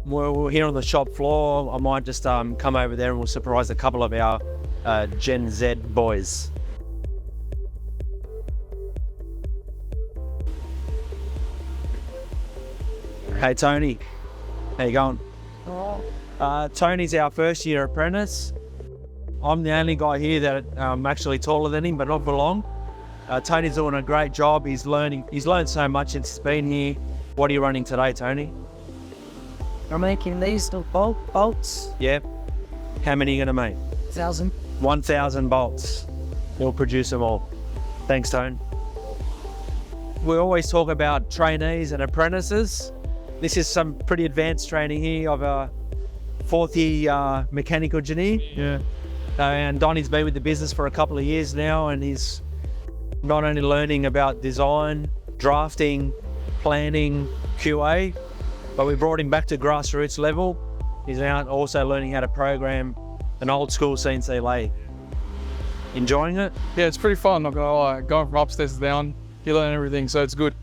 we're here on the shop floor. I might just come over there and we'll surprise a couple of our Gen Z boys. Hey Tony, how you going? Tony's our first year apprentice. I'm the only guy here that I'm actually taller than him, but not for long. Tony's doing a great job. He's learned so much since he's been here. What are you running today, Tony? I'm making these little bolts. Yeah. How many are you gonna make? 1,000. 1,000 bolts. We'll produce them all. Thanks, Tone. We always talk about trainees and apprentices. This is some pretty advanced training here of a fourth year mechanical engineer. Yeah. And Donnie's been with the business for a couple of years now, and he's not only learning about design, drafting, planning, QA, but we brought him back to grassroots level. He's now also learning how to program an old school CNC lathe. Enjoying it? Yeah, it's pretty fun, not gonna lie. Going from upstairs to down, you learn everything, so it's good.